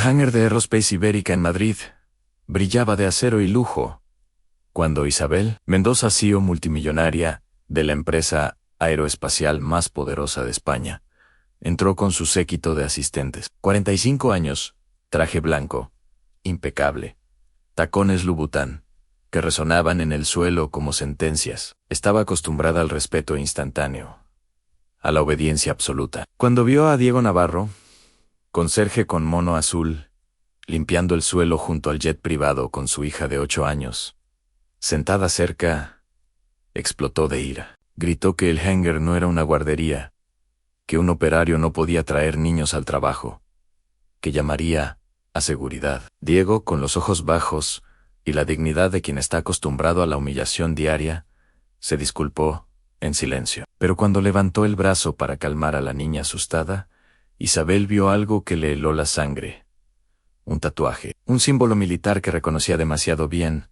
hangar de Aerospace Ibérica en Madrid brillaba de acero y lujo, cuando Isabel Mendoza, CEO multimillonaria de la empresa aeroespacial más poderosa de España, entró con su séquito de asistentes. 45 años, traje blanco, impecable, tacones Louboutin, que resonaban en el suelo como sentencias. Estaba acostumbrada al respeto instantáneo, a la obediencia absoluta. Cuando vio a Diego Navarro, conserje con mono azul, limpiando el suelo junto al jet privado con su hija de 8 años, sentada cerca, explotó de ira. Gritó que el hangar no era una guardería, que un operario no podía traer niños al trabajo, que llamaría a seguridad. Diego, con los ojos bajos y la dignidad de quien está acostumbrado a la humillación diaria, se disculpó en silencio. Pero cuando levantó el brazo para calmar a la niña asustada, Isabel vio algo que le heló la sangre. Un tatuaje, un símbolo militar que reconocía demasiado bien.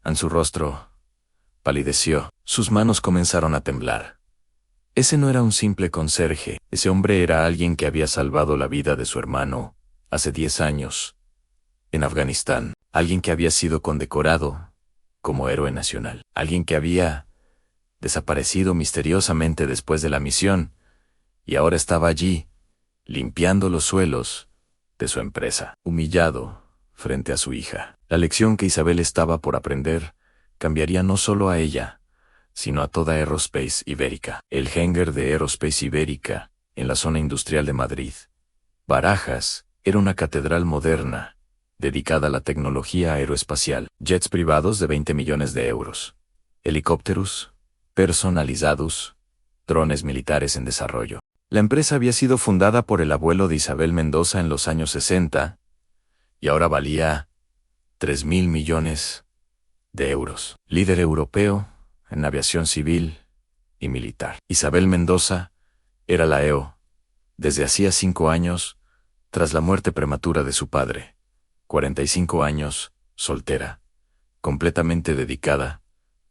En su rostro palideció, sus manos comenzaron a temblar. Ese no era un simple conserje, ese hombre era alguien que había salvado la vida de su hermano hace 10 años, en Afganistán, alguien que había sido condecorado como héroe nacional, alguien que había desaparecido misteriosamente después de la misión, y ahora estaba allí, limpiando los suelos de su empresa, humillado frente a su hija. La lección que Isabel estaba por aprender cambiaría no solo a ella, sino a toda Aerospace Ibérica. El hangar de Aerospace Ibérica, en la zona industrial de Madrid, Barajas, era una catedral moderna, dedicada a la tecnología aeroespacial. Jets privados de 20 millones de euros. Helicópteros personalizados, drones militares en desarrollo. La empresa había sido fundada por el abuelo de Isabel Mendoza en los años 60, y ahora valía 3.000 millones de euros. Líder europeo en aviación civil y militar. Isabel Mendoza era la EO desde hacía 5 años, tras la muerte prematura de su padre. 45 años, soltera, completamente dedicada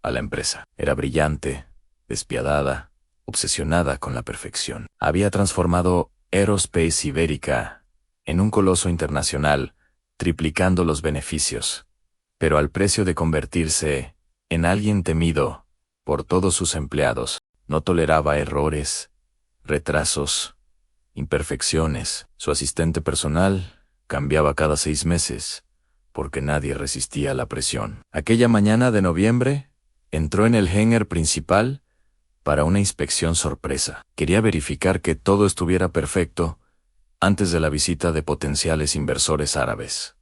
a la empresa. Era brillante, despiadada, obsesionada con la perfección. Había transformado Aerospace Ibérica en un coloso internacional, triplicando los beneficios, pero al precio de convertirse en alguien temido por todos sus empleados. No toleraba errores, retrasos, imperfecciones. Su asistente personal cambiaba cada 6 meses, porque nadie resistía la presión. Aquella mañana de noviembre, entró en el hangar principal para una inspección sorpresa. Quería verificar que todo estuviera perfecto antes de la visita de potenciales inversores árabes,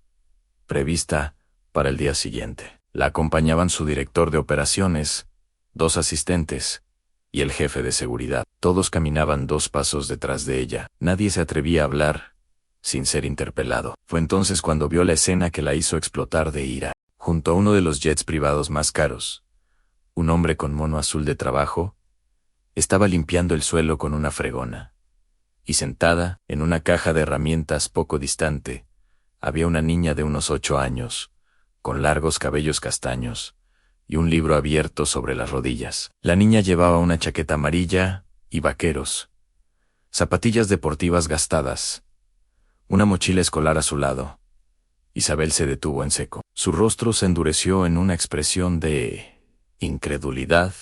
prevista para el día siguiente. La acompañaban su director de operaciones, 2 asistentes y el jefe de seguridad. Todos caminaban 2 pasos detrás de ella. Nadie se atrevía a hablar sin ser interpelado. Fue entonces cuando vio la escena que la hizo explotar de ira. Junto a uno de los jets privados más caros, un hombre con mono azul de trabajo estaba limpiando el suelo con una fregona. Y sentada en una caja de herramientas poco distante, había una niña de unos 8 años, con largos cabellos castaños, y un libro abierto sobre las rodillas. La niña llevaba una chaqueta amarilla y vaqueros, zapatillas deportivas gastadas, una mochila escolar a su lado. Isabel se detuvo en seco. Su rostro se endureció en una expresión de incredulidad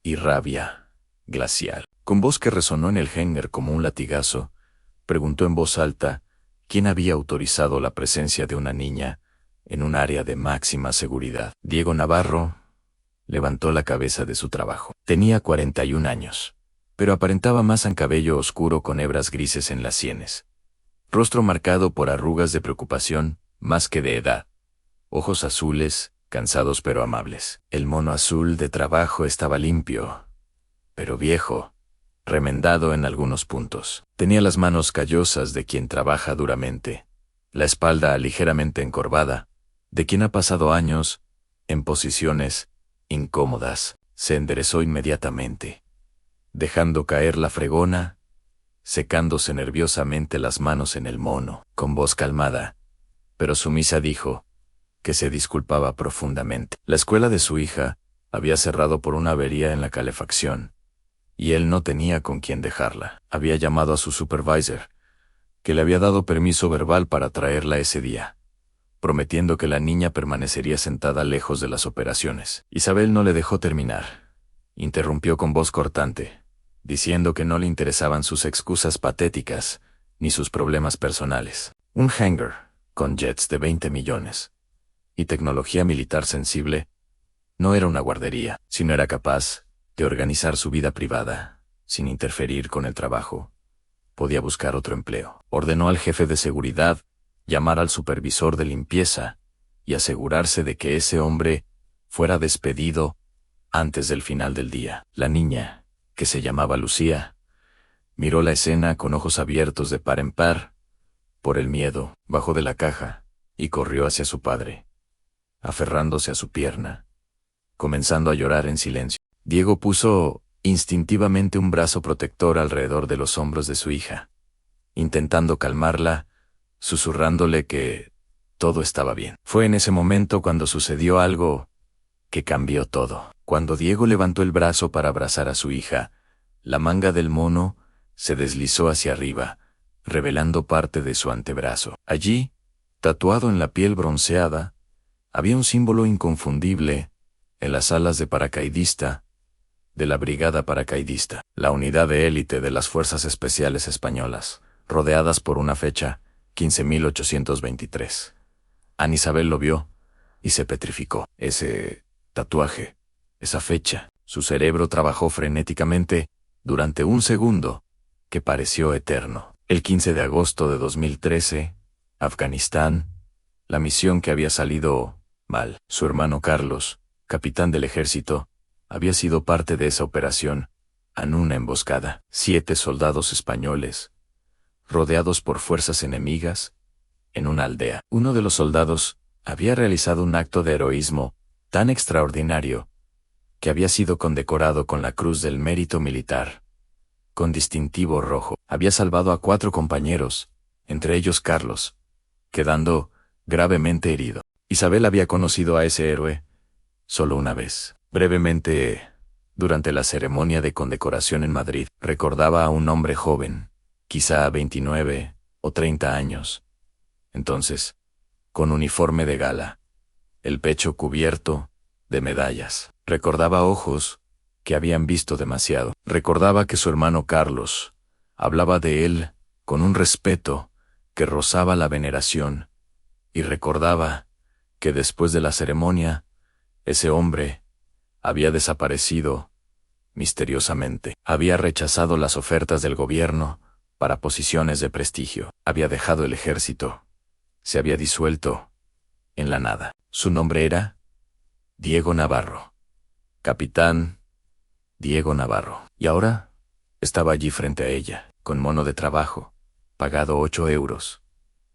y rabia glacial. Con voz que resonó en el hangar como un latigazo, preguntó en voz alta quién había autorizado la presencia de una niña en un área de máxima seguridad. Diego Navarro levantó la cabeza de su trabajo. Tenía 41 años, pero aparentaba más en cabello oscuro con hebras grises en las sienes. Rostro marcado por arrugas de preocupación, más que de edad. Ojos azules, cansados pero amables. El mono azul de trabajo estaba limpio, pero viejo, remendado en algunos puntos. Tenía las manos callosas de quien trabaja duramente, la espalda ligeramente encorvada, de quien ha pasado años en posiciones incómodas. Se enderezó inmediatamente, dejando caer la fregona, secándose nerviosamente las manos en el mono. Con voz calmada, pero sumisa, dijo que se disculpaba profundamente. La escuela de su hija había cerrado por una avería en la calefacción, y él no tenía con quién dejarla. Había llamado a su supervisor, que le había dado permiso verbal para traerla ese día, prometiendo que la niña permanecería sentada lejos de las operaciones. Isabel no le dejó terminar. Interrumpió con voz cortante, diciendo que no le interesaban sus excusas patéticas, ni sus problemas personales. Un hangar, con jets de 20 millones, y tecnología militar sensible, no era una guardería, sino era capaz de organizar su vida privada, sin interferir con el trabajo. Podía buscar otro empleo. Ordenó al jefe de seguridad llamar al supervisor de limpieza y asegurarse de que ese hombre fuera despedido antes del final del día. La niña, que se llamaba Lucía, miró la escena con ojos abiertos de par en par. Por el miedo, bajó de la caja y corrió hacia su padre, aferrándose a su pierna, comenzando a llorar en silencio. Diego puso instintivamente un brazo protector alrededor de los hombros de su hija, intentando calmarla, susurrándole que todo estaba bien. Fue en ese momento cuando sucedió algo que cambió todo. Cuando Diego levantó el brazo para abrazar a su hija, la manga del mono se deslizó hacia arriba, revelando parte de su antebrazo. Allí, tatuado en la piel bronceada, había un símbolo inconfundible en las alas de paracaidista de la Brigada Paracaidista, la unidad de élite de las Fuerzas Especiales Españolas, rodeadas por una fecha, 15.823. Ana Isabel lo vio y se petrificó. Ese tatuaje, esa fecha, su cerebro trabajó frenéticamente durante un segundo que pareció eterno. El 15 de agosto de 2013, Afganistán, la misión que había salido mal. Su hermano Carlos, capitán del ejército, había sido parte de esa operación, en una emboscada. 7 soldados españoles, rodeados por fuerzas enemigas, en una aldea. Uno de los soldados había realizado un acto de heroísmo tan extraordinario que había sido condecorado con la Cruz del Mérito Militar, con distintivo rojo. Había salvado a 4 compañeros, entre ellos Carlos, quedando gravemente herido. Isabel había conocido a ese héroe solo una vez. Brevemente, durante la ceremonia de condecoración en Madrid, recordaba a un hombre joven, quizá 29 o 30 años. Entonces, con uniforme de gala, el pecho cubierto de medallas. Recordaba ojos que habían visto demasiado. Recordaba que su hermano Carlos hablaba de él con un respeto que rozaba la veneración, y recordaba que después de la ceremonia, ese hombre había desaparecido misteriosamente. Había rechazado las ofertas del gobierno para posiciones de prestigio. Había dejado el ejército. Se había disuelto en la nada. Su nombre era Diego Navarro. Capitán Diego Navarro. Y ahora estaba allí frente a ella, con mono de trabajo, pagado 8 euros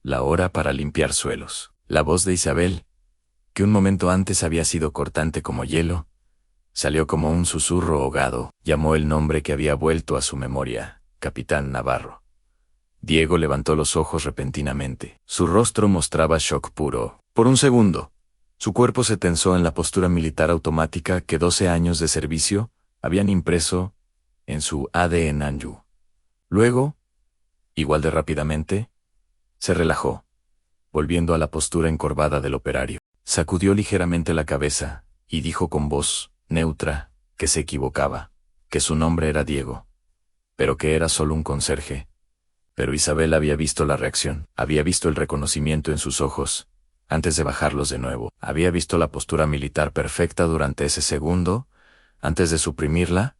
la hora para limpiar suelos. La voz de Isabel, que un momento antes había sido cortante como hielo, salió como un susurro ahogado. Llamó el nombre que había vuelto a su memoria, Capitán Navarro. Diego levantó los ojos repentinamente. Su rostro mostraba shock puro. Por un segundo, su cuerpo se tensó en la postura militar automática que 12 años de servicio habían impreso en su ADN. Luego, igual de rápidamente, se relajó, volviendo a la postura encorvada del operario. Sacudió ligeramente la cabeza y dijo con voz neutra que se equivocaba, que su nombre era Diego, pero que era solo un conserje. Pero Isabel había visto la reacción, había visto el reconocimiento en sus ojos, antes de bajarlos de nuevo. Había visto la postura militar perfecta durante ese segundo, antes de suprimirla,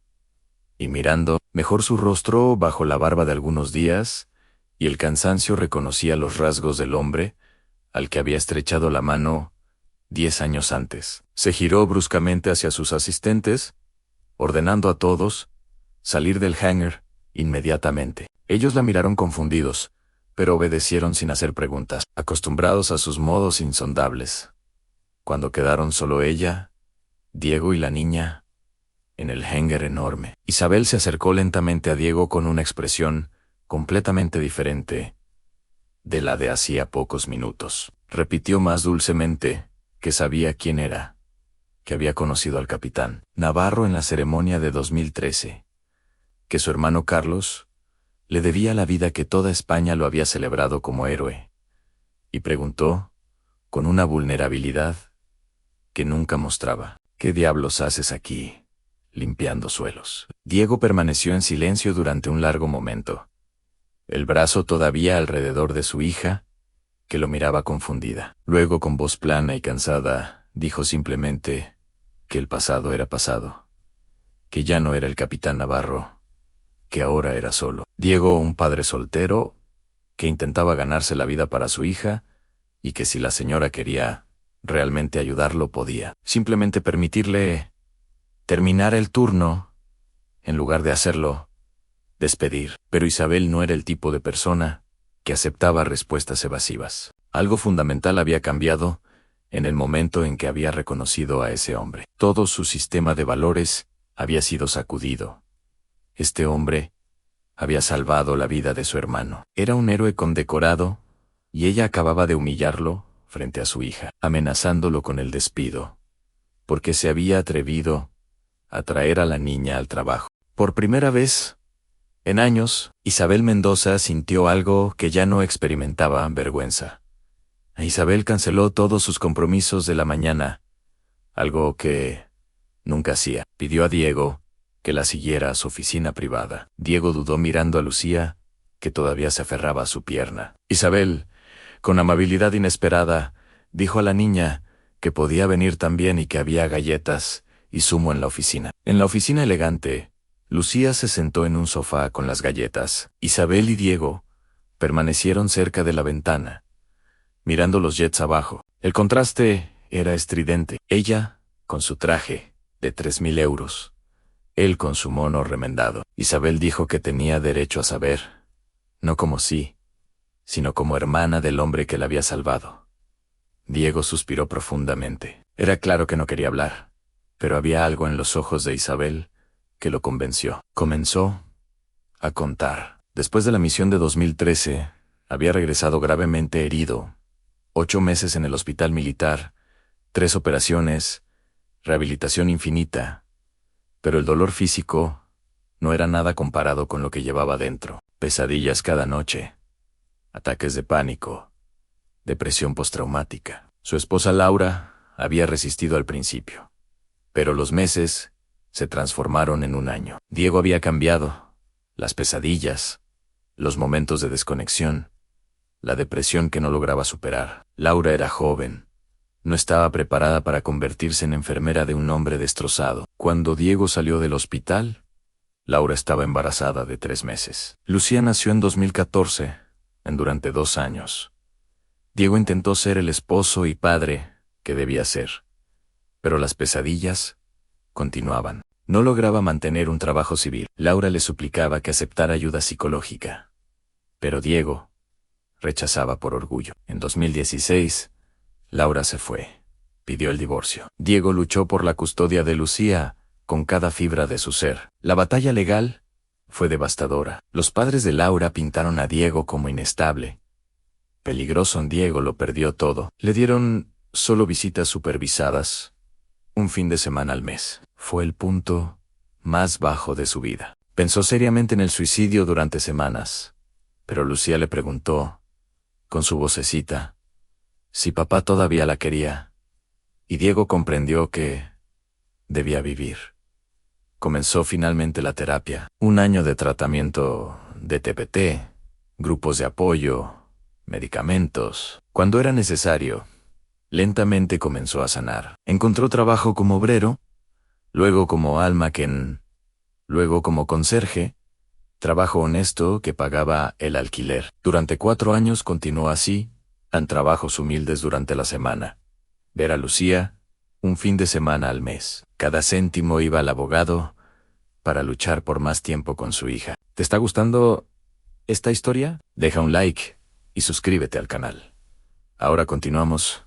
y mirando mejor su rostro bajo la barba de algunos días, y el cansancio reconocía los rasgos del hombre al que había estrechado la mano 10 años antes. Se giró bruscamente hacia sus asistentes, ordenando a todos salir del hangar inmediatamente. Ellos la miraron confundidos, pero obedecieron sin hacer preguntas, acostumbrados a sus modos insondables. Cuando quedaron solo ella, Diego y la niña, en el hangar enorme, Isabel se acercó lentamente a Diego con una expresión completamente diferente de la de hacía pocos minutos. Repitió más dulcemente que sabía quién era, que había conocido al capitán Navarro en la ceremonia de 2013, que su hermano Carlos Le debía la vida que toda España lo había celebrado como héroe. Y preguntó, con una vulnerabilidad que nunca mostraba, ¿qué diablos haces aquí, limpiando suelos? Diego permaneció en silencio durante un largo momento, el brazo todavía alrededor de su hija, que lo miraba confundida. Luego, con voz plana y cansada, dijo simplemente que el pasado era pasado, que ya no era el capitán Navarro, que ahora era solo Diego, un padre soltero, que intentaba ganarse la vida para su hija, y que si la señora quería realmente ayudarlo podía simplemente permitirle terminar el turno, en lugar de hacerlo despedir. Pero Isabel no era el tipo de persona que aceptaba respuestas evasivas. Algo fundamental había cambiado en el momento en que había reconocido a ese hombre. Todo su sistema de valores había sido sacudido. Este hombre había salvado la vida de su hermano. Era un héroe condecorado, y ella acababa de humillarlo frente a su hija, amenazándolo con el despido, porque se había atrevido a traer a la niña al trabajo. Por primera vez en años, Isabel Mendoza sintió algo que ya no experimentaba: vergüenza. Isabel canceló todos sus compromisos de la mañana, algo que nunca hacía. Pidió a Diego que la siguiera a su oficina privada. Diego dudó mirando a Lucía, que todavía se aferraba a su pierna. Isabel, con amabilidad inesperada, dijo a la niña que podía venir también y que había galletas y zumo en la oficina. En la oficina elegante, Lucía se sentó en un sofá con las galletas. Isabel y Diego permanecieron cerca de la ventana, mirando los jets abajo. El contraste era estridente. Ella, con su traje de 3.000 euros. Él con su mono remendado. Isabel dijo que tenía derecho a saber, no como sí, sino como hermana del hombre que la había salvado. Diego suspiró profundamente. Era claro que no quería hablar, pero había algo en los ojos de Isabel que lo convenció. Comenzó a contar. Después de la misión de 2013, había regresado gravemente herido. 8 meses en el hospital militar, 3 operaciones, rehabilitación infinita. Pero el dolor físico no era nada comparado con lo que llevaba dentro. Pesadillas cada noche, ataques de pánico, depresión postraumática. Su esposa Laura había resistido al principio, pero los meses se transformaron en un año. Diego había cambiado. Las pesadillas, los momentos de desconexión, la depresión que no lograba superar. Laura era joven. No estaba preparada para convertirse en enfermera de un hombre destrozado. Cuando Diego salió del hospital, Laura estaba embarazada de 3 meses. Lucía nació en 2014, durante 2 años. Diego intentó ser el esposo y padre que debía ser, pero las pesadillas continuaban. No lograba mantener un trabajo civil. Laura le suplicaba que aceptara ayuda psicológica, pero Diego rechazaba por orgullo. En 2016, Laura se fue. Pidió el divorcio. Diego luchó por la custodia de Lucía con cada fibra de su ser. La batalla legal fue devastadora. Los padres de Laura pintaron a Diego como inestable, peligroso. Diego lo perdió todo. Le dieron solo visitas supervisadas, un fin de semana al mes. Fue el punto más bajo de su vida. Pensó seriamente en el suicidio durante semanas, pero Lucía le preguntó, con su vocecita, si papá todavía la quería, y Diego comprendió que debía vivir. Comenzó finalmente la terapia, 1 año de tratamiento de TPT, grupos de apoyo, medicamentos. Cuando era necesario, lentamente comenzó a sanar. Encontró trabajo como obrero, luego como almacén, luego como conserje, trabajo honesto que pagaba el alquiler. Durante 4 años continuó así, en trabajos humildes durante la semana. Ver a Lucía, un fin de semana al mes. Cada céntimo iba al abogado para luchar por más tiempo con su hija. ¿Te está gustando esta historia? Deja un like y suscríbete al canal. Ahora continuamos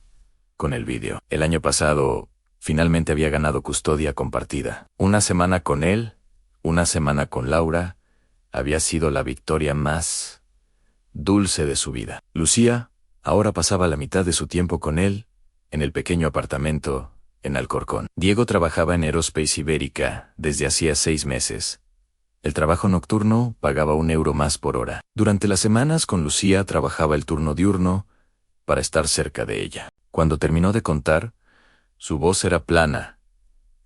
con el vídeo. El año pasado, finalmente había ganado custodia compartida. 1 semana con él, 1 semana con Laura, había sido la victoria más dulce de su vida. Lucía ahora pasaba la mitad de su tiempo con él, en el pequeño apartamento en Alcorcón. Diego trabajaba en Aerospace Ibérica desde hacía 6 meses, El trabajo nocturno pagaba 1 euro más por hora. Durante las semanas con Lucía trabajaba el turno diurno para estar cerca de ella. Cuando terminó de contar, su voz era plana,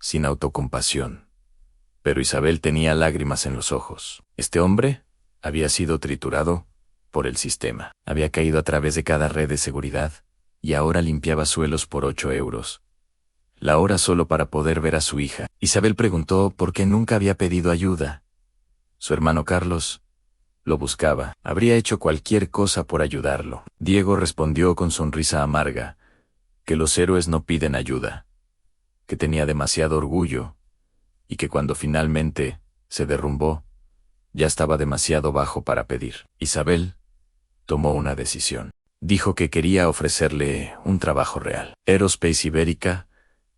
sin autocompasión. Pero Isabel tenía lágrimas en los ojos. Este hombre había sido triturado por el sistema. Había caído a través de cada red de seguridad y ahora limpiaba suelos por 8 euros. La hora solo para poder ver a su hija. Isabel preguntó por qué nunca había pedido ayuda. Su hermano Carlos lo buscaba. Habría hecho cualquier cosa por ayudarlo. Diego respondió con sonrisa amarga que los héroes no piden ayuda, que tenía demasiado orgullo y que cuando finalmente se derrumbó, ya estaba demasiado bajo para pedir. Isabel tomó una decisión. Dijo que quería ofrecerle un trabajo real. Aerospace Ibérica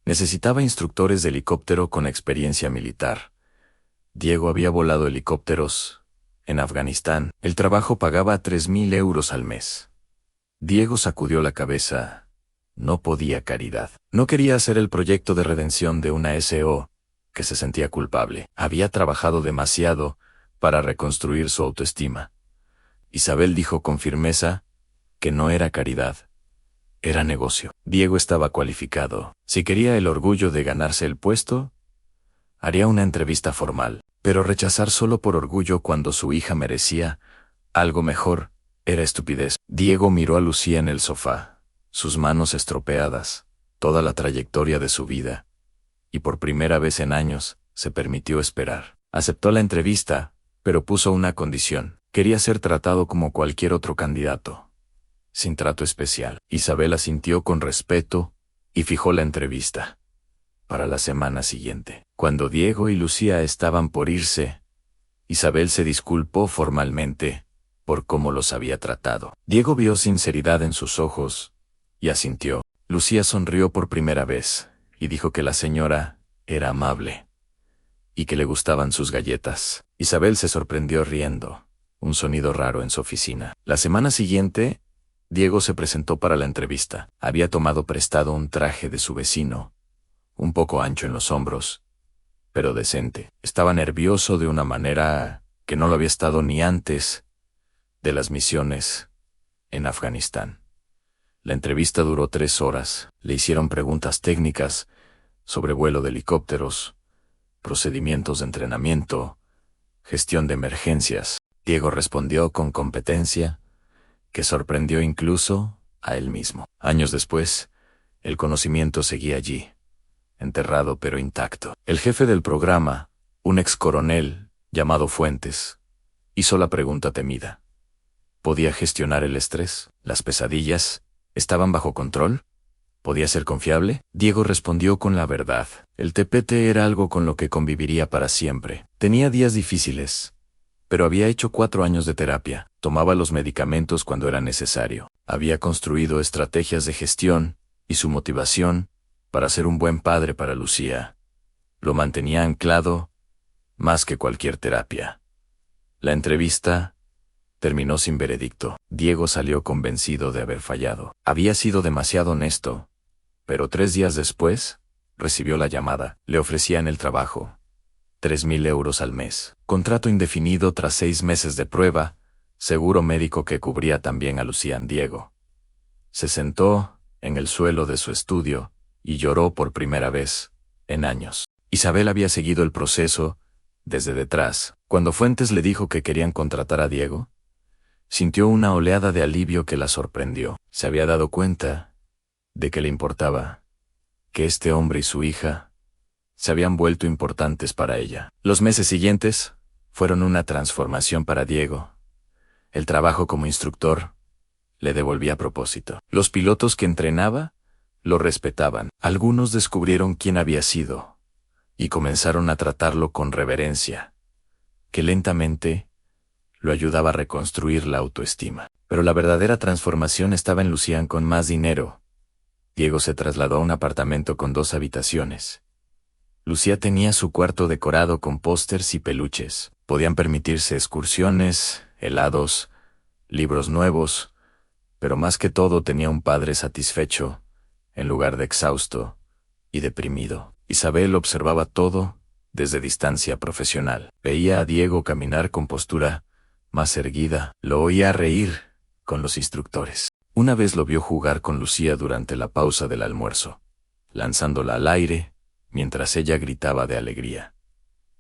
necesitaba instructores de helicóptero con experiencia militar. Diego había volado helicópteros en Afganistán. El trabajo pagaba 3.000 euros al mes. Diego sacudió la cabeza. No podía caridad. No quería hacer el proyecto de redención de una SO, que se sentía culpable. Había trabajado demasiado para reconstruir su autoestima. Isabel dijo con firmeza que no era caridad, era negocio. Diego estaba cualificado. Si quería el orgullo de ganarse el puesto, haría una entrevista formal. Pero rechazar solo por orgullo cuando su hija merecía algo mejor era estupidez. Diego miró a Lucía en el sofá, sus manos estropeadas, toda la trayectoria de su vida, y por primera vez en años se permitió esperar. Aceptó la entrevista, pero puso una condición. Quería ser tratado como cualquier otro candidato, sin trato especial. Isabel asintió con respeto y fijó la entrevista para la semana siguiente. Cuando Diego y Lucía estaban por irse, Isabel se disculpó formalmente por cómo los había tratado. Diego vio sinceridad en sus ojos y asintió. Lucía sonrió por primera vez y dijo que la señora era amable y que le gustaban sus galletas. Isabel se sorprendió riendo, un sonido raro en su oficina. La semana siguiente, Diego se presentó para la entrevista. Había tomado prestado un traje de su vecino, un poco ancho en los hombros, pero decente. Estaba nervioso de una manera que no lo había estado ni antes de las misiones en Afganistán. La entrevista duró 3 horas. Le hicieron preguntas técnicas sobre vuelo de helicópteros, procedimientos de entrenamiento, gestión de emergencias. Diego respondió con competencia, que sorprendió incluso a él mismo. Años después, el conocimiento seguía allí, enterrado pero intacto. El jefe del programa, un ex coronel llamado Fuentes, hizo la pregunta temida. ¿Podía gestionar el estrés? ¿Las pesadillas estaban bajo control? ¿Podía ser confiable? Diego respondió con la verdad. El TPT era algo con lo que conviviría para siempre. Tenía días difíciles, pero había hecho 4 años de terapia. Tomaba los medicamentos cuando era necesario. Había construido estrategias de gestión y su motivación para ser un buen padre para Lucía lo mantenía anclado más que cualquier terapia. La entrevista terminó sin veredicto. Diego salió convencido de haber fallado. Había sido demasiado honesto, pero 3 días después recibió la llamada. Le ofrecían el trabajo. 3.000 euros al mes. Contrato indefinido tras 6 meses de prueba, seguro médico que cubría también a Lucía. Diego se sentó en el suelo de su estudio y lloró por primera vez en años. Isabel había seguido el proceso desde detrás. Cuando Fuentes le dijo que querían contratar a Diego, sintió una oleada de alivio que la sorprendió. Se había dado cuenta de que le importaba, que este hombre y su hija se habían vuelto importantes para ella. Los meses siguientes fueron una transformación para Diego. El trabajo como instructor le devolvía propósito. Los pilotos que entrenaba lo respetaban. Algunos descubrieron quién había sido y comenzaron a tratarlo con reverencia, que lentamente lo ayudaba a reconstruir la autoestima. Pero la verdadera transformación estaba en Lucía. Con más dinero, Diego se trasladó a un apartamento con 2 habitaciones. Lucía tenía su cuarto decorado con pósters y peluches. Podían permitirse excursiones, helados, libros nuevos, pero más que todo tenía un padre satisfecho, en lugar de exhausto y deprimido. Isabel observaba todo desde distancia profesional. Veía a Diego caminar con postura más erguida, lo oía reír con los instructores. Una vez lo vio jugar con Lucía durante la pausa del almuerzo, lanzándola al aire, mientras ella gritaba de alegría.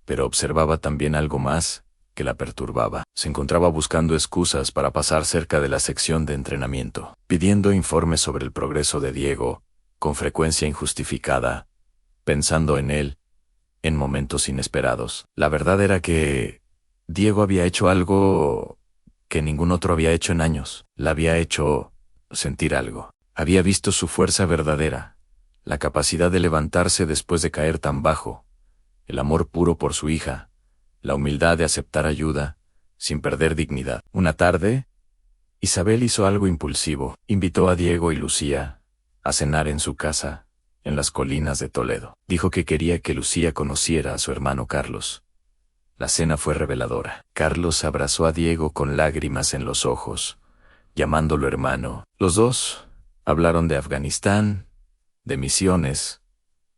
Pero observaba también algo más que la perturbaba. Se encontraba buscando excusas para pasar cerca de la sección de entrenamiento, pidiendo informes sobre el progreso de Diego, con frecuencia injustificada, pensando en él, en momentos inesperados. La verdad era que Diego había hecho algo que ningún otro había hecho en años. La había hecho sentir algo. Había visto su fuerza verdadera, la capacidad de levantarse después de caer tan bajo, el amor puro por su hija, la humildad de aceptar ayuda, sin perder dignidad. Una tarde, Isabel hizo algo impulsivo. Invitó a Diego y Lucía a cenar en su casa, en las colinas de Toledo. Dijo que quería que Lucía conociera a su hermano Carlos. La cena fue reveladora. Carlos abrazó a Diego con lágrimas en los ojos, llamándolo hermano. Los dos hablaron de Afganistán, de misiones,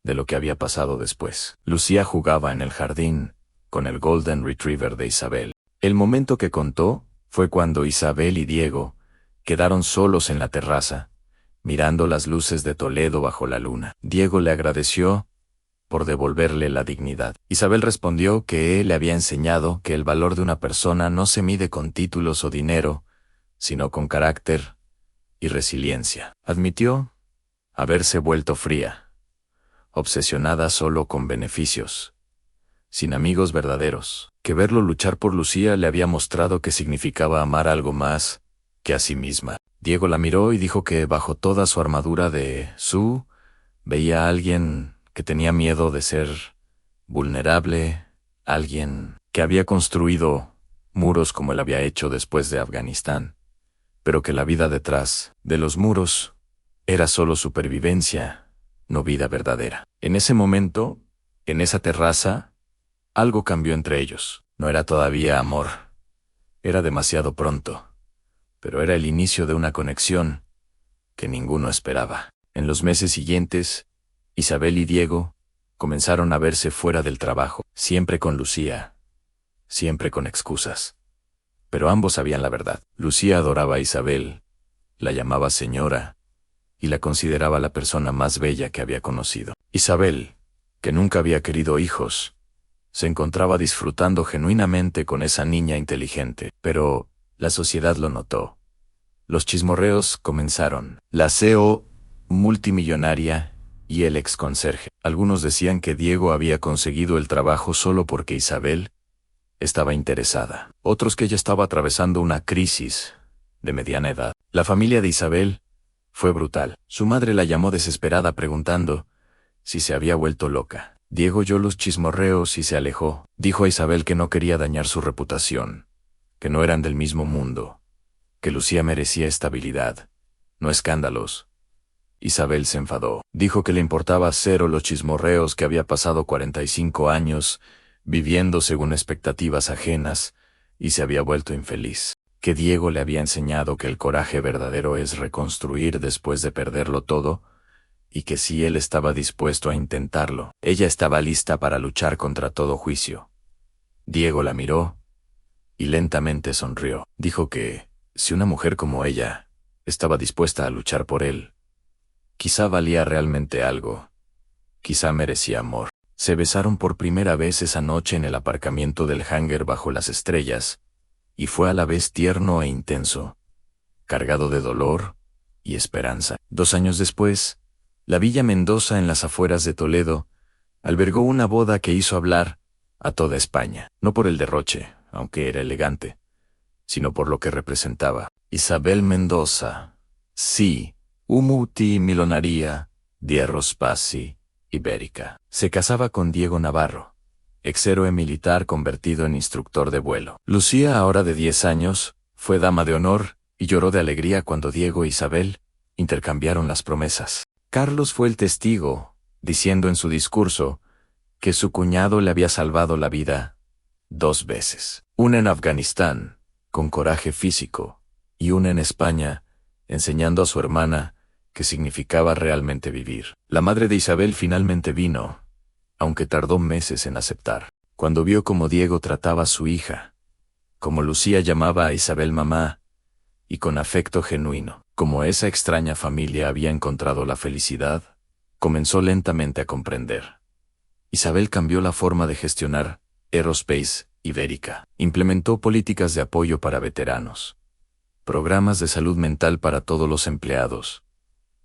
de lo que había pasado después. Lucía jugaba en el jardín con el Golden Retriever de Isabel. El momento que contó fue cuando Isabel y Diego quedaron solos en la terraza, mirando las luces de Toledo bajo la luna. Diego le agradeció por devolverle la dignidad. Isabel respondió que él le había enseñado que el valor de una persona no se mide con títulos o dinero, sino con carácter y resiliencia. Admitió haberse vuelto fría, obsesionada solo con beneficios, sin amigos verdaderos, que verlo luchar por Lucía le había mostrado que significaba amar algo más que a sí misma. Diego la miró y dijo que bajo toda su armadura de veía a alguien que tenía miedo de ser vulnerable, alguien que había construido muros como él había hecho después de Afganistán, pero que la vida detrás de los muros era solo supervivencia, no vida verdadera. En ese momento, en esa terraza, algo cambió entre ellos. No era todavía amor. Era demasiado pronto. Pero era el inicio de una conexión que ninguno esperaba. En los meses siguientes, Isabel y Diego comenzaron a verse fuera del trabajo, siempre con Lucía, siempre con excusas. Pero ambos sabían la verdad. Lucía adoraba a Isabel, la llamaba señora, y la consideraba la persona más bella que había conocido. Isabel, que nunca había querido hijos, se encontraba disfrutando genuinamente con esa niña inteligente, pero la sociedad lo notó. Los chismorreos comenzaron. La CEO multimillonaria y el exconserje. Algunos decían que Diego había conseguido el trabajo solo porque Isabel estaba interesada. Otros que ella estaba atravesando una crisis de mediana edad. La familia de Isabel fue brutal. Su madre la llamó desesperada preguntando si se había vuelto loca. Diego oyó los chismorreos y se alejó. Dijo a Isabel que no quería dañar su reputación, que no eran del mismo mundo, que Lucía merecía estabilidad, no escándalos. Isabel se enfadó. Dijo que le importaba cero los chismorreos, que había pasado 45 años viviendo según expectativas ajenas y se había vuelto infeliz. Que Diego le había enseñado que el coraje verdadero es reconstruir después de perderlo todo, y que si él estaba dispuesto a intentarlo, ella estaba lista para luchar contra todo juicio. Diego la miró y lentamente sonrió. Dijo que, si una mujer como ella estaba dispuesta a luchar por él, quizá valía realmente algo, quizá merecía amor. Se besaron por primera vez esa noche en el aparcamiento del hangar bajo las estrellas, y fue a la vez tierno e intenso, cargado de dolor y esperanza. 2 años después, la Villa Mendoza en las afueras de Toledo albergó una boda que hizo hablar a toda España, no por el derroche, aunque era elegante, sino por lo que representaba. Isabel Mendoza, sí, multimillonaria di Aerospasi Ibérica. Se casaba con Diego Navarro, ex-héroe militar convertido en instructor de vuelo. Lucía, ahora de 10 años, fue dama de honor y lloró de alegría cuando Diego e Isabel intercambiaron las promesas. Carlos fue el testigo, diciendo en su discurso que su cuñado le había salvado la vida 2 veces. Una en Afganistán, con coraje físico, y una en España, enseñando a su hermana qué significaba realmente vivir. La madre de Isabel finalmente vino aunque tardó meses en aceptar. Cuando vio cómo Diego trataba a su hija, como Lucía llamaba a Isabel mamá, y con afecto genuino, como esa extraña familia había encontrado la felicidad, comenzó lentamente a comprender. Isabel cambió la forma de gestionar Aerospace Ibérica. Implementó políticas de apoyo para veteranos, programas de salud mental para todos los empleados,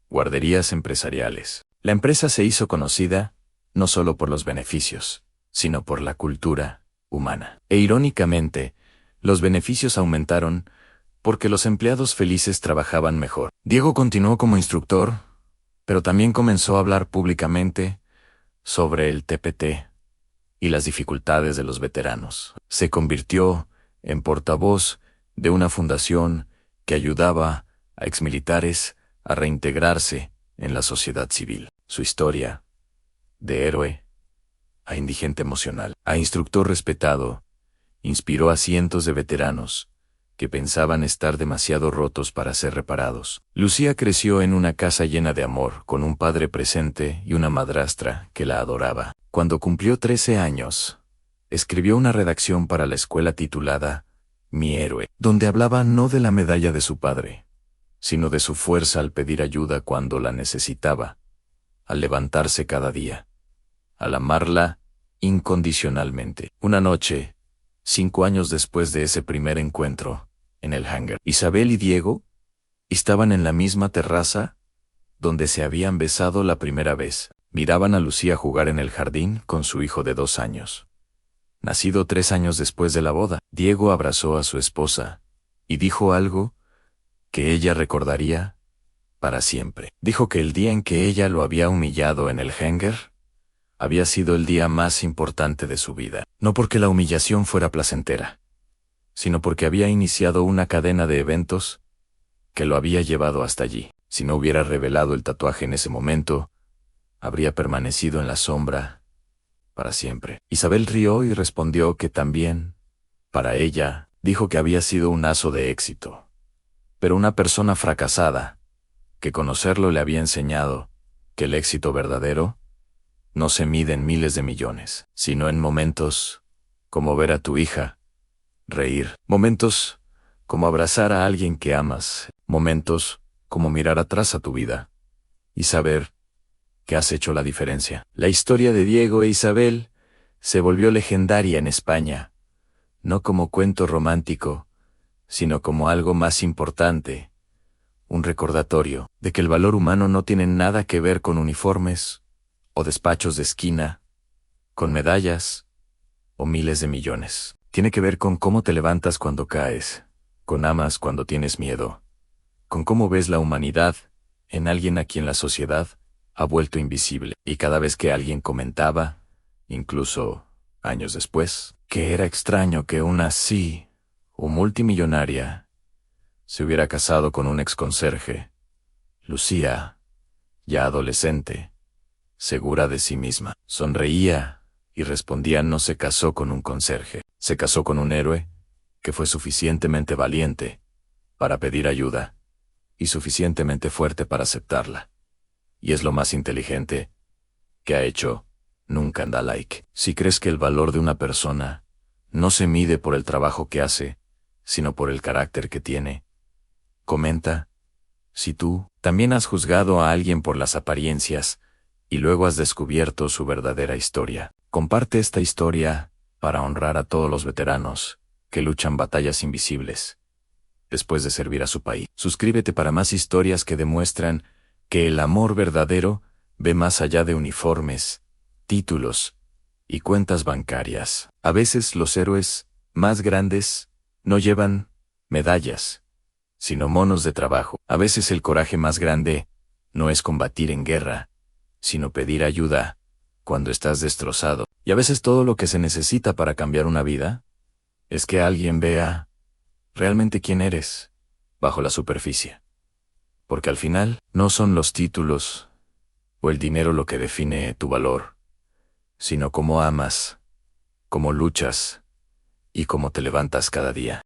guarderías empresariales. La empresa se hizo conocida no solo por los beneficios, sino por la cultura humana. E irónicamente, los beneficios aumentaron porque los empleados felices trabajaban mejor. Diego continuó como instructor, pero también comenzó a hablar públicamente sobre el TPT y las dificultades de los veteranos. Se convirtió en portavoz de una fundación que ayudaba a exmilitares a reintegrarse en la sociedad civil. Su historia, de héroe a indigente emocional, a instructor respetado, inspiró a cientos de veteranos que pensaban estar demasiado rotos para ser reparados. Lucía creció en una casa llena de amor, con un padre presente y una madrastra que la adoraba. Cuando cumplió 13 años, escribió una redacción para la escuela titulada Mi héroe, donde hablaba no de la medalla de su padre, sino de su fuerza al pedir ayuda cuando la necesitaba, al levantarse cada día, al amarla incondicionalmente. Una noche, 5 años después de ese primer encuentro, en el hangar, Isabel y Diego estaban en la misma terraza donde se habían besado la primera vez. Miraban a Lucía jugar en el jardín con su hijo de 2 años. Nacido 3 años después de la boda, Diego abrazó a su esposa y dijo algo que ella recordaría para siempre. Dijo que el día en que ella lo había humillado en el hangar había sido el día más importante de su vida. No porque la humillación fuera placentera, sino porque había iniciado una cadena de eventos que lo había llevado hasta allí. Si no hubiera revelado el tatuaje en ese momento, habría permanecido en la sombra para siempre. Isabel rió y respondió que también, para ella, dijo que había sido un aso de éxito, pero una persona fracasada, que conocerlo le había enseñado que el éxito verdadero no se mide en miles de millones, sino en momentos como ver a tu hija reír, momentos como abrazar a alguien que amas, momentos como mirar atrás a tu vida y saber que has hecho la diferencia. La historia de Diego e Isabel se volvió legendaria en España, no como cuento romántico, sino como algo más importante, un recordatorio de que el valor humano no tiene nada que ver con uniformes o despachos de esquina, con medallas o miles de millones. Tiene que ver con cómo te levantas cuando caes, con amas cuando tienes miedo, con cómo ves la humanidad en alguien a quien la sociedad ha vuelto invisible. Y cada vez que alguien comentaba, incluso años después, que era extraño que una así, o multimillonaria, se hubiera casado con un exconserje, Lucía, ya adolescente, segura de sí misma, sonreía y respondía: no se casó con un conserje, se casó con un héroe que fue suficientemente valiente para pedir ayuda y suficientemente fuerte para aceptarla. Y es lo más inteligente que ha hecho nunca. Da like. Si crees que el valor de una persona no se mide por el trabajo que hace, sino por el carácter que tiene, comenta. Si tú también has juzgado a alguien por las apariencias y luego has descubierto su verdadera historia, comparte esta historia para honrar a todos los veteranos que luchan batallas invisibles después de servir a su país. Suscríbete para más historias que demuestran que el amor verdadero ve más allá de uniformes, títulos y cuentas bancarias. A veces los héroes más grandes no llevan medallas, sino monos de trabajo. A veces el coraje más grande no es combatir en guerra, sino pedir ayuda cuando estás destrozado. Y a veces todo lo que se necesita para cambiar una vida es que alguien vea realmente quién eres bajo la superficie. Porque al final no son los títulos o el dinero lo que define tu valor, sino cómo amas, cómo luchas y cómo te levantas cada día.